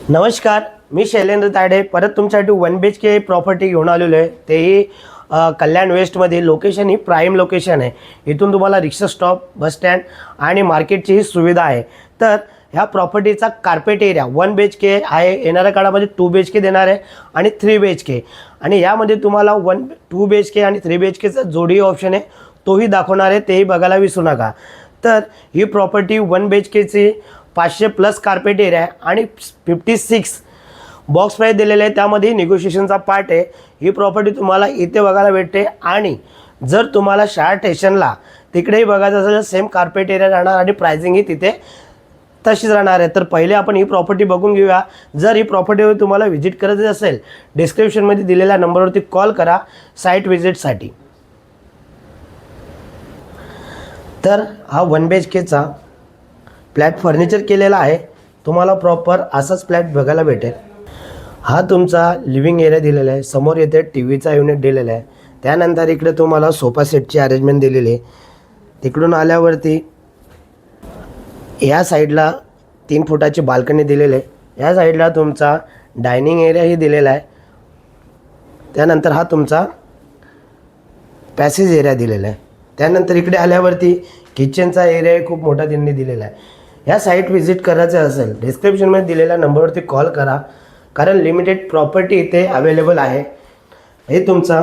नमस्कार, मी शैलेंद्र तायडे परत तुमच्यासाठी 1 BHK प्रॉपर्टी घेऊन आलेलो आहे। तेही कल्याण वेस्टमध्ये लोकेशन ही प्राईम लोकेशन आहे। इथून तुम्हाला रिक्षा स्टॉप, बस स्टँड आणि मार्केटची सुविधा आहे। तर ह्या प्रॉपर्टीचा कार्पेट एरिया 1 BHK आहे। येणाऱ्या काळामध्ये 2 BHK देणार आहे आणि 3 BHK, आणि यामध्ये तुम्हाला 2 BHK आणि 3 BHKचा जोडी ऑप्शन आहे, तोही दाखवणार आहे, तेही बघायला विसरू नका। तर ही प्रॉपर्टी 1 BHKची 500+ कार्पेट एरिया आहे आणि 56 बॉक्स प्राईस दिलेले आहे। त्यामध्ये निगोशिएशनचा पार्ट आहे। ही प्रॉपर्टी तुम्हाला इथे बघायला भेटते, आणि जर तुम्हाला शाळा स्टेशनला तिकडेही बघायचं असेल तर सेम कार्पेट एरिया राहणार आणि प्राइसिंगही तिथे तशीच राहणार आहे। तर पहिले आपण ही प्रॉपर्टी बघून घेऊया। जर ही प्रॉपर्टीवर तुम्हाला व्हिजिट करायची असेल, डिस्क्रिप्शनमध्ये दिलेल्या नंबरवरती कॉल करा साईट व्हिजिटसाठी। तर हा 1 BHKचा फ्लॅट फर्निचर केलेला आहे। तुम्हाला प्रॉपर असाच फ्लॅट बघायला भेटेल। हा तुमचा लिव्हिंग एरिया दिलेला आहे। समोर येथे टीव्हीचा युनिट दिलेला आहे। त्यानंतर इकडे तुम्हाला सोफा सेटची अरेंजमेंट दिलेली आहे। तिकडून आल्यावरती या साईडला 3 फुटाची बाल्कनी दिलेली आहे। या साईडला तुमचा डायनिंग एरियाही दिलेला आहे। त्यानंतर हा तुमचा पॅसेज एरिया दिलेला आहे। त्यानंतर इकडे आल्यावरती किचनचा एरिया खूप मोठा त्यांनी दिलेला आहे। या साईट व्हिजिट करायचं असेल, डिस्क्रिप्शनमध्ये दिलेल्या नंबरवरती कॉल करा, कारण लिमिटेड प्रॉपर्टी इथे अवेलेबल आहे। हे तुमचा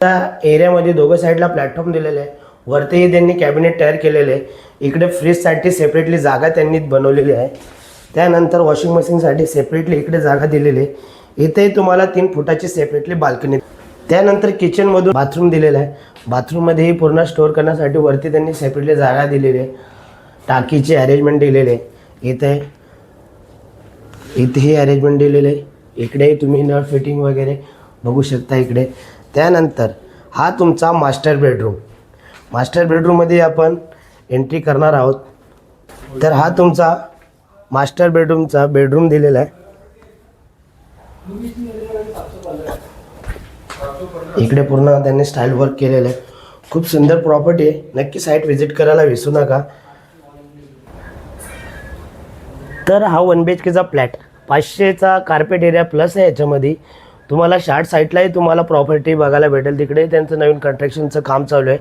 त्या एरियामध्ये दोघं साईडला प्लॅटफॉर्म दिलेले आहे। वरतीही त्यांनी कॅबिनेट तयार केलेले आहे। इकडे फ्रीजसाठी सेपरेटली जागा त्यांनी बनवलेली आहे। त्यानंतर वॉशिंग मशीनसाठी सेपरेटली इकडे जागा दिलेली आहे। इथेही तुम्हाला 3 फुटाची सेपरेटली बाल्कनी। त्यानंतर किचनमधून बाथरूम दिलेलं आहे। बाथरूममध्येही पूर्ण स्टोअर करण्यासाठी वरती त्यांनी सेपरेटली जागा दिलेली आहे। टाकीचे अरेंजमेंट दिलेले आहे। इथेही अरेंजमेंट दिलेले आहे। इकडेही तुम्ही नळ फिटिंग वगैरे बघू शकता इकडे। त्यानंतर हा तुमचा मास्टर बेडरूम। मास्टर बेडरूममध्ये आपण एंट्री करणार आहोत। तर हा तुमचा मास्टर बेडरूमचा बेडरूम दिलेला आहे। इकडे पूर्ण त्यांनी स्टाईल वर्क केलेलं आहे। खूप सुंदर प्रॉपर्टी आहे। नक्की साईट व्हिजिट करायला विसरू नका। तर हा 1 BHKचा फ्लॅट 500चा कार्पेट एरिया प्लस आहे। याच्यामध्ये तुम्हाला शार्ट साईटलाही तुम्हाला प्रॉपर्टी बघायला भेटेल। तिकडे त्यांचं नवीन कन्स्ट्रक्शनचं काम चालू आहे।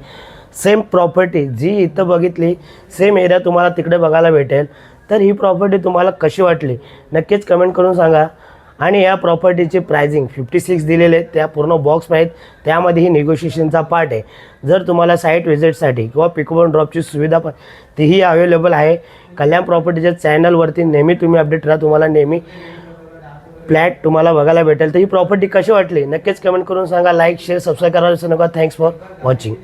सेम प्रॉपर्टी जी इथं बघितली, सेम एरिया तुम्हाला तिकडे बघायला भेटेल। तर ही प्रॉपर्टी तुम्हाला कशी वाटली नक्कीच कमेंट करून सांगा। आणि या प्रॉपर्टीची प्राइसिंग 56 दिलेले आहेत। त्या पूर्ण बॉक्स प्राईस, त्यामध्येही निगोशिएशनचा पार्ट आहे। जर तुम्हाला साईट व्हिजिटसाठी किंवा पिकअप अँड ड्रॉपची सुविधा पण तीही अवेलेबल आहे। कल्याण प्रॉपर्टीच्या चॅनलवरती नेहमी तुम्ही अपडेट राहा, तुम्हाला नेहमी फ्लॅट तुम्हाला बघायला भेटेल। तर ही प्रॉपर्टी कशी वाटली नक्कीच कमेंट करून सांगा। लाईक, शेअर, सबस्क्राईब करायला विसरू नका। Thanks for watching.